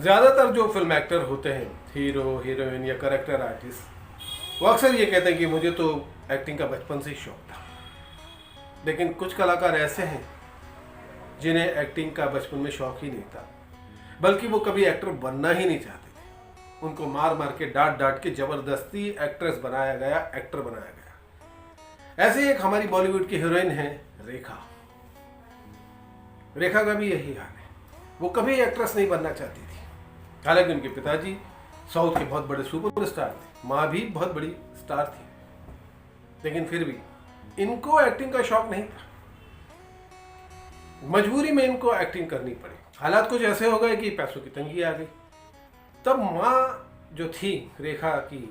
ज़्यादातर जो film actor होते हैं, हीरो हीरोइन या करेक्टर आर्टिस्ट, वो अक्सर ये कहते हैं कि मुझे तो एक्टिंग का बचपन से ही शौक था। लेकिन कुछ कलाकार ऐसे हैं जिन्हें एक्टिंग का बचपन में शौक ही नहीं था, बल्कि वो कभी एक्टर बनना ही नहीं चाहते थे। उनको मार मार के डांट डांट के जबरदस्ती एक्ट्रेस बनाया गया, एक्टर बनाया गया। ऐसे एक हमारी बॉलीवुड की हीरोइन है रेखा। रेखा का भी यही हाल है। वो कभी एक्ट्रेस नहीं बनना चाहती थी। हालांकि उनके पिताजी साउथ के बहुत बड़े सुपरस्टार थे, माँ भी बहुत बड़ी स्टार थी, लेकिन फिर भी इनको एक्टिंग का शौक नहीं था। मजबूरी में इनको एक्टिंग करनी पड़ी। हालात कुछ ऐसे हो गए कि पैसों की तंगी आ गई। तब माँ जो थी रेखा की,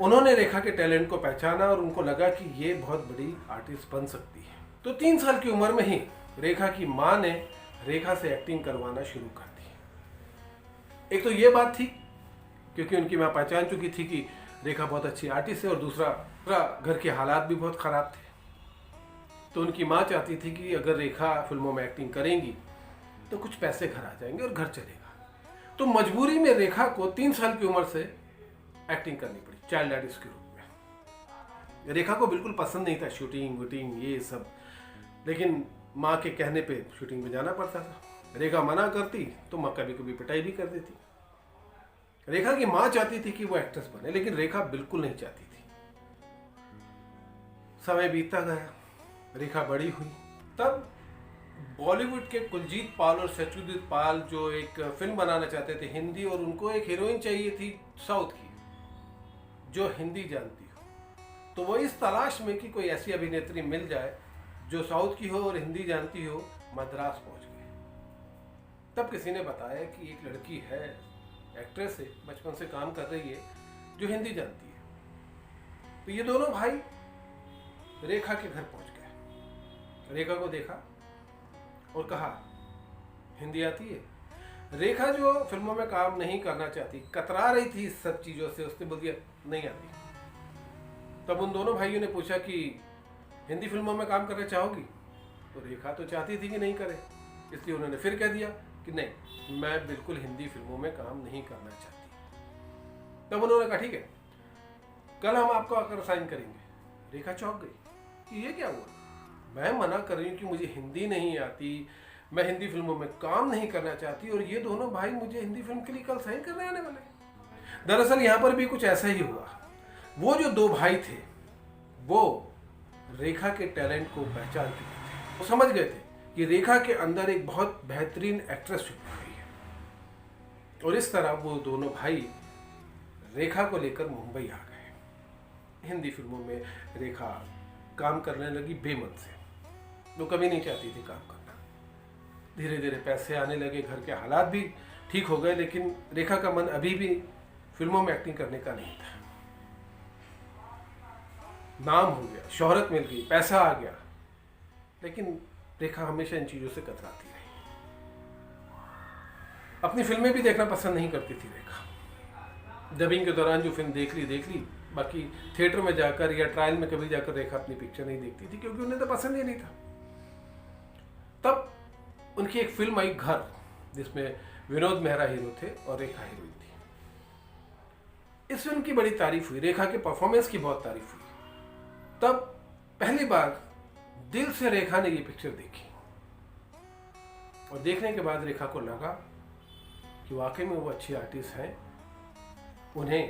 उन्होंने रेखा के टैलेंट को पहचाना और उनको लगा कि ये बहुत बड़ी आर्टिस्ट बन सकती है। तो 3 साल की उम्र में ही रेखा की माँ ने रेखा से एक्टिंग करवाना शुरू कर दी। एक तो ये बात थी क्योंकि उनकी माँ पहचान चुकी थी कि रेखा बहुत अच्छी आर्टिस्ट है, और दूसरा घर के हालात भी बहुत ख़राब थे। तो उनकी माँ चाहती थी कि अगर रेखा फिल्मों में एक्टिंग करेंगी तो कुछ पैसे घर आ जाएंगे और घर चलेगा। तो मजबूरी में रेखा को 3 साल की उम्र से एक्टिंग करनी पड़ी, चाइल्ड आर्टिस्ट के रूप में। रेखा को बिल्कुल पसंद नहीं था शूटिंग वूटिंग ये सब, लेकिन माँ के कहने पे शूटिंग में जाना पड़ता था। रेखा मना करती तो माँ कभी कभी पिटाई भी कर देती। रेखा की माँ चाहती थी कि वो एक्ट्रेस बने, लेकिन रेखा बिल्कुल नहीं चाहती थी। समय बीतता गया, रेखा बड़ी हुई। तब बॉलीवुड के कुलजीत पाल और सचुदित पाल जो एक फिल्म बनाना चाहते थे हिंदी, और उनको एक हीरोइन चाहिए थी साउथ की जो हिंदी जानती हो। तो वो इस तलाश में कि कोई ऐसी अभिनेत्री मिल जाए जो साउथ की हो और हिंदी जानती हो, मद्रास पहुंच गए। तब किसी ने बताया कि एक लड़की है, एक्ट्रेस है, बचपन से काम कर रही है, जो हिंदी जानती है। तो ये दोनों भाई रेखा के घर पहुंच गए। रेखा को देखा और कहा, हिंदी आती है? रेखा जो फिल्मों में काम नहीं करना चाहती, कतरा रही थी इस सब चीज़ों से, उसने बोल दिया नहीं आती। तब उन दोनों भाइयों ने पूछा कि हिंदी फिल्मों में काम करना चाहोगी? तो रेखा तो चाहती थी कि नहीं करे, इसलिए उन्होंने फिर कह दिया कि नहीं, मैं बिल्कुल हिंदी फिल्मों में काम नहीं करना चाहती। तब उन्होंने कहा ठीक है, कल हम आपको आकर साइन करेंगे। रेखा चौंक गई कि ये क्या हुआ, मैं मना कर रही हूँ कि मुझे हिंदी नहीं आती, मैं हिंदी फिल्मों में काम नहीं करना चाहती, और ये दोनों भाई मुझे हिंदी फिल्म के लिए कल साइन करने आने वाले। दरअसल यहाँ पर भी कुछ ऐसा ही हुआ। वो जो 2 भाई थे वो रेखा के टैलेंट को पहचान चुके थे। वो समझ गए थे कि रेखा के अंदर एक बहुत बेहतरीन एक्ट्रेस छुपी हुई है, और इस तरह वो दोनों भाई रेखा को लेकर मुंबई आ गए। हिंदी फिल्मों में रेखा काम करने लगी बेमन से। वो कभी नहीं चाहती थी काम करना। धीरे धीरे पैसे आने लगे, घर के हालात भी ठीक हो गए, लेकिन रेखा का मन अभी भी फिल्मों में एक्टिंग करने का नहीं था। नाम हो गया, शोहरत मिल गई, पैसा आ गया, लेकिन रेखा हमेशा इन चीज़ों से कतराती रही। अपनी फिल्में भी देखना पसंद नहीं करती थी रेखा। डबिंग के दौरान जो फिल्म देख ली, बाकी थिएटर में जाकर या ट्रायल में कभी जाकर रेखा अपनी पिक्चर नहीं देखती थी, क्योंकि उन्हें तो पसंद ही नहीं था। तब उनकी एक फिल्म आई घर, जिसमें विनोद मेहरा हीरो थे और रेखा हीरोइन थी। इस फिल्म की बड़ी तारीफ हुई, रेखा के परफॉर्मेंस की बहुत तारीफ हुई। तब पहली बार दिल से रेखा ने ये पिक्चर देखी, और देखने के बाद रेखा को लगा कि वाकई में वो अच्छी आर्टिस्ट हैं, उन्हें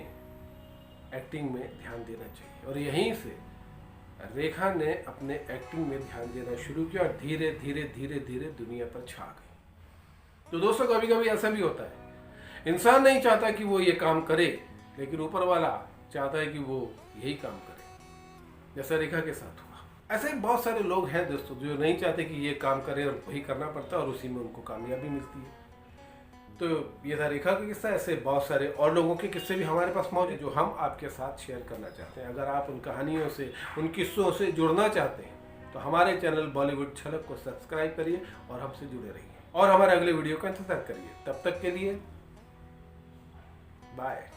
एक्टिंग में ध्यान देना चाहिए। और यहीं से रेखा ने अपने एक्टिंग में ध्यान देना शुरू किया, और धीरे धीरे धीरे धीरे दुनिया पर छा गई। तो दोस्तों, कभी कभी ऐसा भी होता है, इंसान नहीं चाहता कि वो ये काम करे, लेकिन ऊपर वाला चाहता है कि वो यही काम करे, जैसा रेखा के साथ हुआ। ऐसे बहुत सारे लोग हैं दोस्तों जो नहीं चाहते कि ये काम करें, और वही करना पड़ता है, और उसी में उनको कामयाबी मिलती है। तो ये था रेखा का किस्सा। ऐसे बहुत सारे और लोगों के किस्से भी हमारे पास मौजूद हैं जो हम आपके साथ शेयर करना चाहते हैं। अगर आप उन कहानियों से, उन किस्सों से जुड़ना चाहते हैं तो हमारे चैनल बॉलीवुड झलक को सब्सक्राइब करिए और हमसे जुड़े रहिए, और हमारे अगले वीडियो का इंतजार करिए। तब तक के लिए बाय।